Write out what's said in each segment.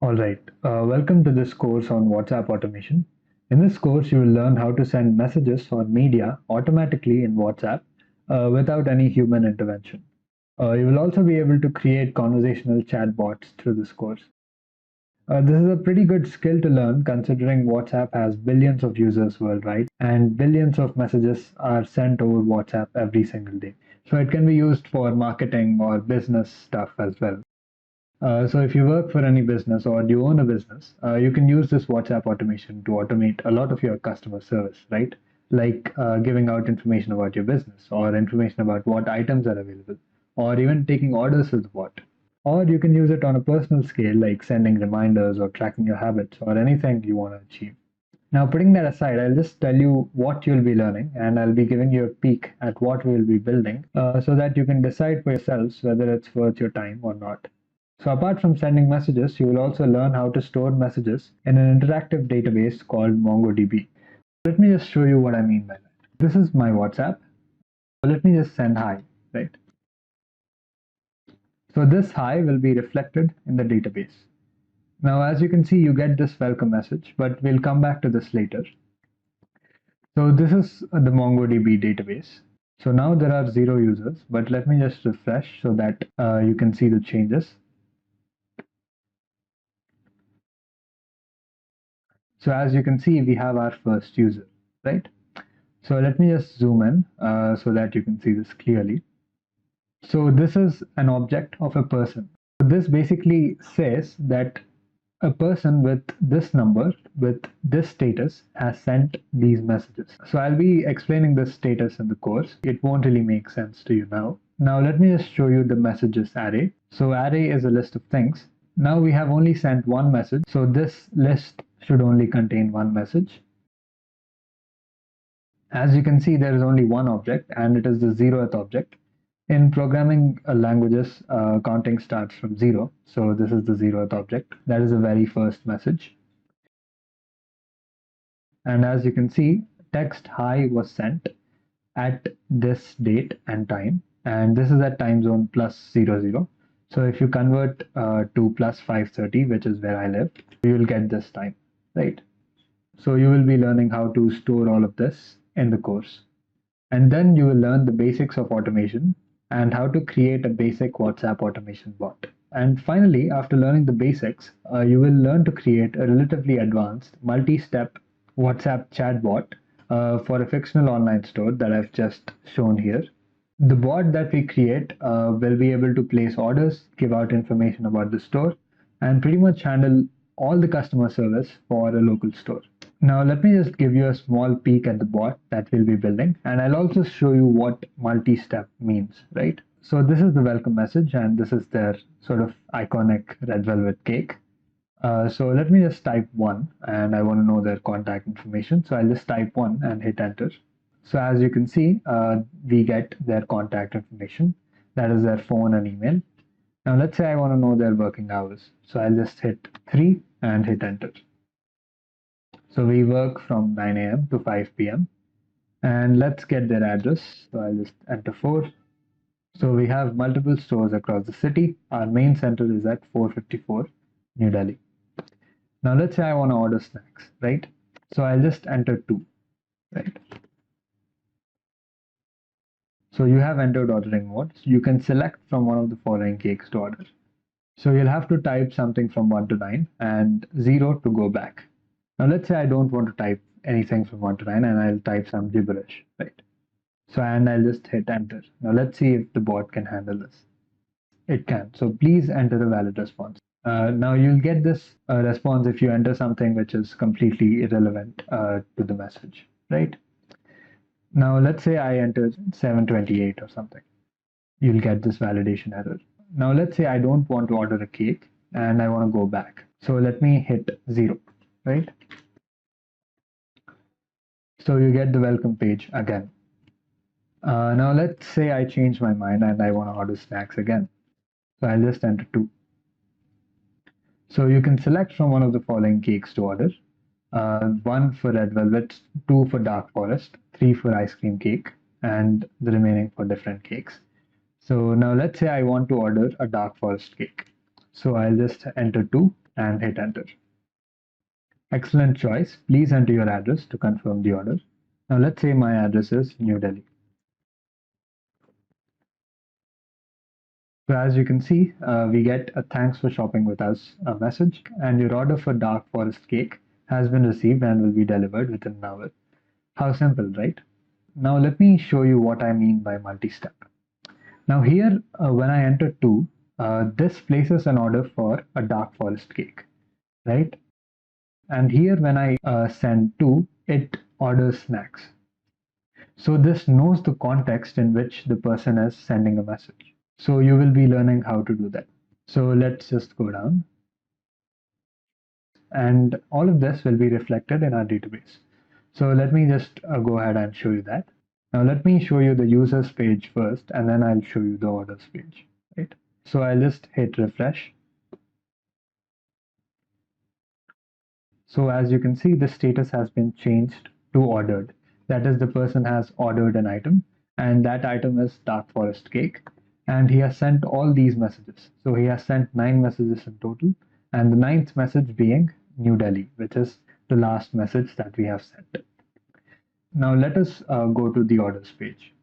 All right, welcome to this course on WhatsApp automation. In this course, you will learn how to send messages or media automatically in WhatsApp without any human intervention. You will also be able to create conversational chatbots through this course. This is a pretty good skill to learn considering WhatsApp has billions of users worldwide and billions of messages are sent over WhatsApp every single day. So it can be used for marketing or business stuff as well. So if you work for any business or you own a business, you can use this WhatsApp automation to automate a lot of your customer service, right? Like giving out information about your business or information about what items are available, or even taking orders with the bot. Or you can use it on a personal scale, like sending reminders or tracking your habits or anything you want to achieve. Now, putting that aside, I'll just tell you what you'll be learning, and I'll be giving you a peek at what we'll be building so that you can decide for yourselves whether it's worth your time or not. So, apart from sending messages, you will also learn how to store messages in an interactive database called MongoDB. Let me just show you what I mean by that. This is my WhatsApp. So let me just send hi, right? So, this hi will be reflected in the database. Now, as you can see, you get this welcome message, but we'll come back to this later. So this is the MongoDB database. So now there are 0 users, but let me just refresh so that you can see the changes. So as you can see, we have our first user, right? So let me just zoom in so that you can see this clearly. So this is an object of a person. So this basically says that a person with this number, with this status, has sent these messages. So I'll be explaining this status in the course. It won't really make sense to you now. Now let me just show you the messages array. So array is a list of things. Now we have only sent one message. So this list should only contain one message. As you can see, there is only one object and it is the 0th object. In programming languages, counting starts from 0. So this is the 0th object. That is the very first message. And as you can see, text hi was sent at this date and time. And this is at time zone +00. So if you convert to +530, which is where I live, you will get this time, right? So you will be learning how to store all of this in the course. And then you will learn the basics of automation and how to create a basic WhatsApp automation bot. And finally, after learning the basics, you will learn to create a relatively advanced multi-step WhatsApp chatbot for a fictional online store that I've just shown here. The bot that we create will be able to place orders, give out information about the store, and pretty much handle all the customer service for a local store. Now let me just give you a small peek at the bot that we'll be building, and I'll also show you what multi-step means, right? So this is the welcome message and this is their sort of iconic red velvet cake. So let me just type 1 and I want to know their contact information. So I'll just type 1 and hit enter. So as you can see, we get their contact information. That is their phone and email. Now let's say I want to know their working hours. So I'll just hit 3 and hit enter. So we work from 9 a.m. to 5 p.m. And let's get their address. So I'll just enter 4. So we have multiple stores across the city. Our main center is at 454 New Delhi. Now let's say I want to order snacks, right? So I'll just enter 2, right? So you have entered ordering mode. So you can select from one of the following cakes to order. So you'll have to type something from 1 to 9 and 0 to go back. Now let's say I don't want to type anything from 1 to 9 and I'll type some gibberish, right? So and I'll just hit enter. Now let's see if the bot can handle this. It can. So please enter a valid response. Now you'll get this response if you enter something which is completely irrelevant to the message, right? Now let's say I entered 728 or something. You'll get this validation error. Now let's say I don't want to order a cake and I want to go back. So let me hit 0, right? So you get the welcome page again. Now let's say I change my mind and I want to order snacks again. So I'll just enter 2. So you can select from one of the following cakes to order. 1 for red velvet, 2 for dark forest, 3 for ice cream cake, and the remaining for different cakes. So now let's say I want to order a dark forest cake. So I'll just enter 2 and hit enter. Excellent choice. Please enter your address to confirm the order. Now let's say my address is New Delhi. So as you can see, we get a thanks for shopping with us a message, and your order for dark forest cake has been received and will be delivered within an hour. How simple, right? Now let me show you what I mean by multi-step. Now here, when I enter 2, this places an order for a dark forest cake, right? And here when I send 2, it orders snacks. So this knows the context in which the person is sending a message. So you will be learning how to do that. So let's just go down. And all of this will be reflected in our database. So let me just go ahead and show you that. Now let me show you the users page first, and then I'll show you the orders page, right? So I'll just hit refresh. So as you can see, the status has been changed to ordered. That is, the person has ordered an item, and that item is dark forest cake. And he has sent all these messages. So he has sent 9 messages in total, and the 9th message being New Delhi, which is the last message that we have sent. Now let us go to the orders page.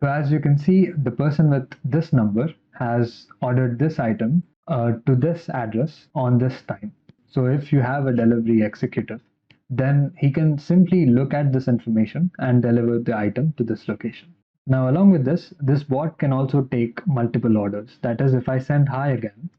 So as you can see, the person with this number has ordered this item to this address on this time. So if you have a delivery executive, then he can simply look at this information and deliver the item to this location. Now, along with this bot can also take multiple orders. That is, if I send hi again,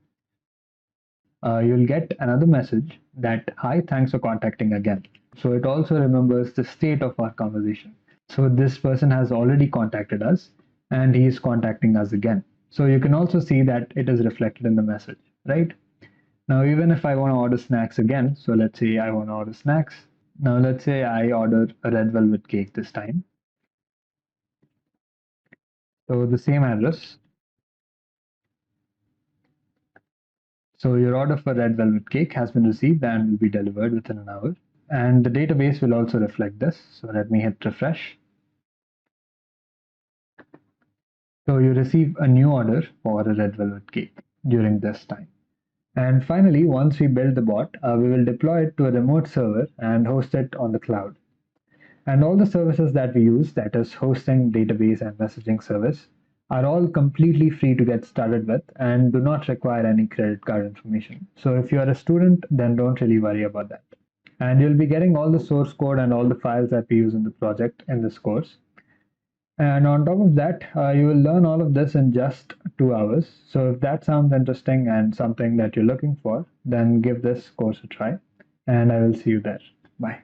you'll get another message that hi, thanks for contacting again. So it also remembers the state of our conversation. So this person has already contacted us and he is contacting us again. So you can also see that it is reflected in the message, right? Now, even if I want to order snacks again, so let's say I want to order snacks. Now, let's say I order a red velvet cake this time. So the same address. So your order for red velvet cake has been received and will be delivered within an hour. And the database will also reflect this. So let me hit refresh. So you receive a new order for a red velvet cake during this time. And finally, once we build the bot, we will deploy it to a remote server and host it on the cloud. And all the services that we use, that is hosting, database, and messaging service, are all completely free to get started with and do not require any credit card information. So if you are a student, then don't really worry about that. And you'll be getting all the source code and all the files that we use in the project in this course. And on top of that, you will learn all of this in just 2 hours. So if that sounds interesting and something that you're looking for, then give this course a try. And I will see you there. Bye.